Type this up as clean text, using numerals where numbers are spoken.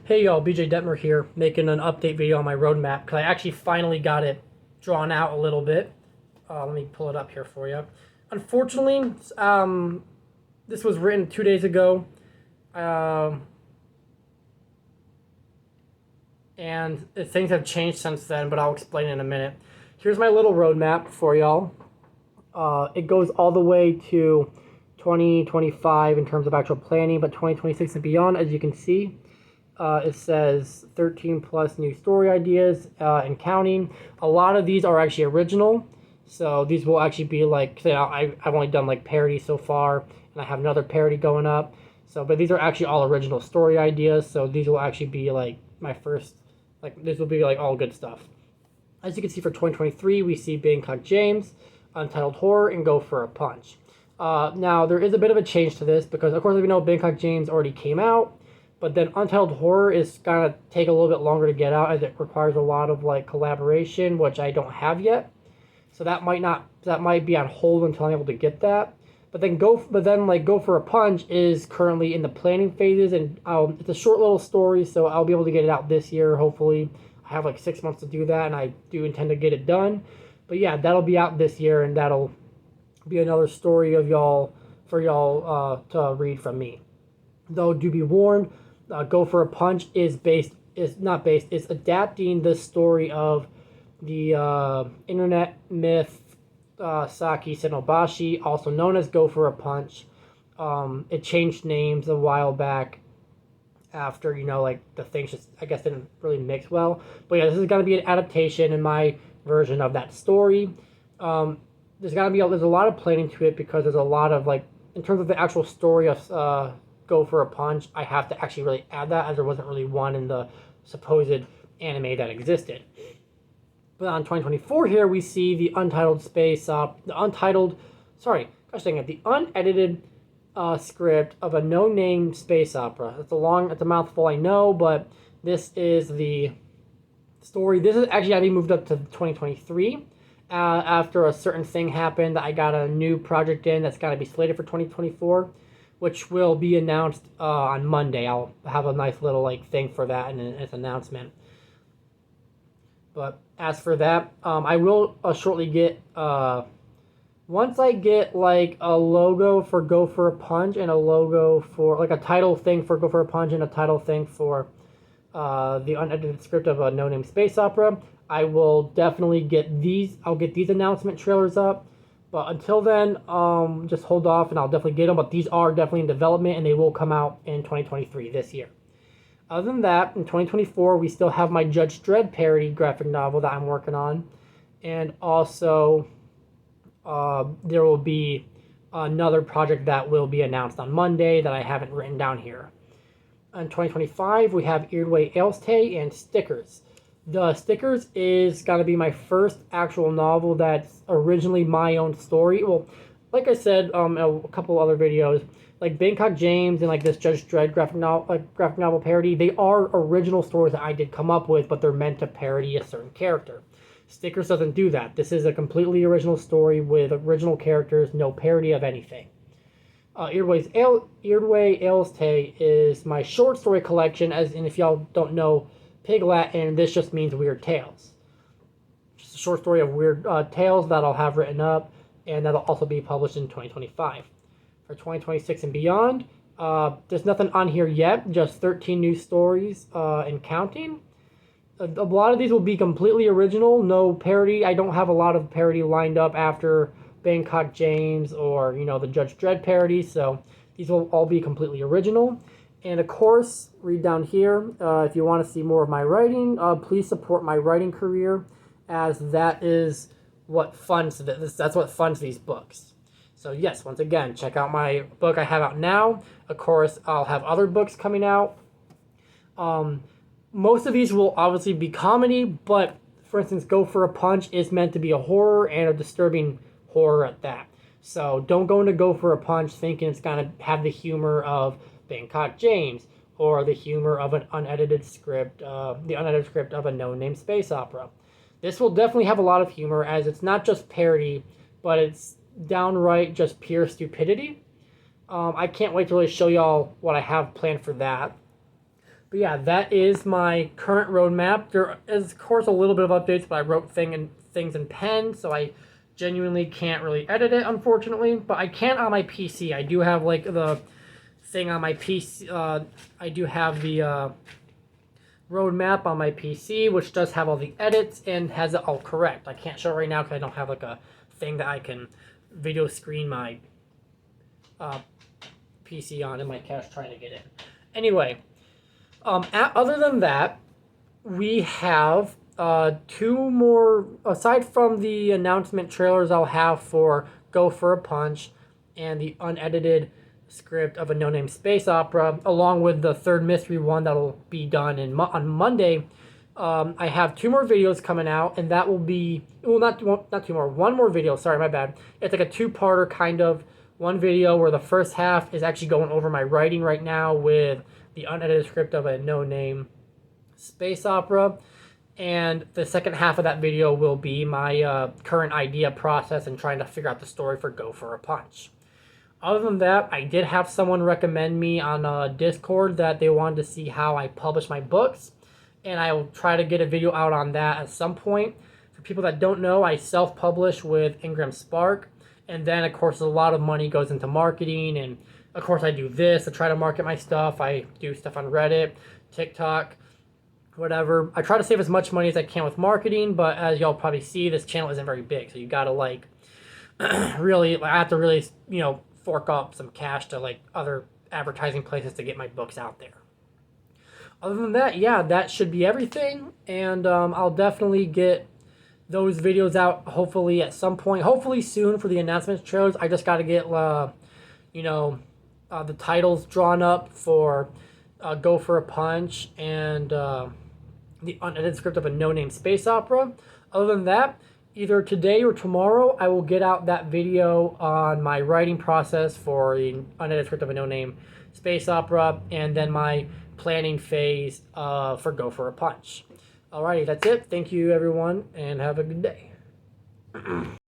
Hey y'all, BJ Dettmer here, making an update video on my roadmap because I actually finally got it drawn out a little bit. Let me pull it up here for you. Unfortunately, this was written 2 days ago, and things have changed since then, but I'll explain in a minute. Here's my little roadmap for y'all. It goes all the way to 2025 in terms of actual planning, but 2026 and beyond, as you can see. It says 13 plus new story ideas and counting. A lot of these are actually original, so these will actually be like, I've only done like parody so far, and I have another parody going up. So, but these are actually all original story ideas, so these will actually be like my first, like this will be like all good stuff. As you can see for 2023, we see Bangkok James, Untitled Horror, and Go for a Punch. Now, there is a bit of a change to this because, of course, we know Bangkok James already came out. But then Untitled Horror is going to take a little bit longer to get out as it requires a lot of like collaboration, which I don't have yet. So that might be on hold until I'm able to get that. But then Go for a Punch is currently in the planning phases, and it's a short little story, so I'll be able to get it out this year. Hopefully, I have like 6 months to do that, and I do intend to get it done. But yeah, that'll be out this year, and that'll be another story of y'all to read from me. Though do be warned. Go for a Punch is adapting the story of the internet myth Saki Senobashi, also known as Go for a Punch. It changed names a while back after, like the things just, I guess, didn't really mix well. But yeah, this is going to be an adaptation in my version of that story. There's a lot of planning to it because there's a lot of, like, in terms of the actual story of Go for a Punch, I have to actually really add that, as there wasn't really one in the supposed anime that existed. But on 2024 here, we see the untitled unedited script of a no-name space opera. It's a mouthful, I know, but this is the story. This is actually having moved up to 2023. After a certain thing happened, I got a new project in that's got to be slated for 2024. Which will be announced on Monday. I'll have a nice little thing for that and its announcement. But as for that, I will shortly get once I get like a logo for Go for a Punch and a logo for like a title thing for Go for a Punch and a title thing for the unedited script of a no-name space opera. I will definitely get these. I'll get these announcement trailers up. But until then, just hold off and I'll definitely get them. But these are definitely in development and they will come out in 2023, this year. Other than that, in 2024, we still have my Judge Dredd parody graphic novel that I'm working on. And also, there will be another project that will be announced on Monday that I haven't written down here. In 2025, we have Eardway Ailstay and Stickers. The Stickers is going to be my first actual novel that's originally my own story. Well, like I said a couple other videos, like Bangkok James and like this Judge Dredd graphic novel parody, they are original stories that I did come up with, but they're meant to parody a certain character. Stickers doesn't do that. This is a completely original story with original characters, no parody of anything. Eardway Ailstay is my short story collection, as in if y'all don't know Pig Latin, this just means weird tales. Just a short story of weird tales that I'll have written up, and that'll also be published in 2025. For 2026 and beyond, there's nothing on here yet, just 13 new stories and counting. A lot of these will be completely original, no parody. I don't have a lot of parody lined up after Bangkok James or, the Judge Dredd parody, so these will all be completely original. And of course, read down here, if you want to see more of my writing, please support my writing career, as that is what funds this. That's what funds these books. So yes, once again, check out my book I have out now. Of course, I'll have other books coming out. Most of these will obviously be comedy, but for instance, Go for a Punch is meant to be a horror and a disturbing horror at that. So don't go into Go for a Punch thinking it's going to have the humor of Bangkok James or the humor of the unedited script of a no-name space opera. This will definitely have a lot of humor, as it's not just parody, but it's downright just pure stupidity. I can't wait to really show y'all what I have planned for that. But yeah, that is my current roadmap. There is, of course, a little bit of updates, but I wrote things in pen, so I genuinely can't really edit it, unfortunately. But I can on my PC. I do have like the thing on my PC. I do have the roadmap on my PC, which does have all the edits and has it all correct. I can't show it right now because I don't have like a thing that I can video screen my PC on in my cache trying to get in. Anyway, other than that, we have two more, aside from the announcement trailers I'll have for Go for a Punch and the unedited script of a no-name space opera, along with the third mystery one that'll be done on Monday. I have two more videos coming out, and that will be, well, not two more, one more video, sorry, my bad. It's like a two-parter kind of, one video where the first half is actually going over my writing right now with the unedited script of a no-name space opera, and the second half of that video will be my current idea process and trying to figure out the story for Go for a Punch. Other than that, I did have someone recommend me on Discord that they wanted to see how I publish my books, and I will try to get a video out on that at some point. For people that don't know, I self-publish with Ingram Spark, and then of course a lot of money goes into marketing, and of course I do this to try to market my stuff. I do stuff on Reddit, TikTok, whatever. I try to save as much money as I can with marketing, but as y'all probably see, this channel isn't very big, so you gotta like really, I have to really, fork up some cash to like other advertising places to get my books out there. Other than that, yeah, that should be everything, and I'll definitely get those videos out hopefully at some point, hopefully soon for the announcements trailers. I just got to get the titles drawn up for Go for a Punch and the unedited script of a no-name space opera. Other than that, either today or tomorrow, I will get out that video on my writing process for the unedited script of a no-name space opera, and then my planning phase for Go for a Punch. Alrighty, that's it. Thank you, everyone, and have a good day.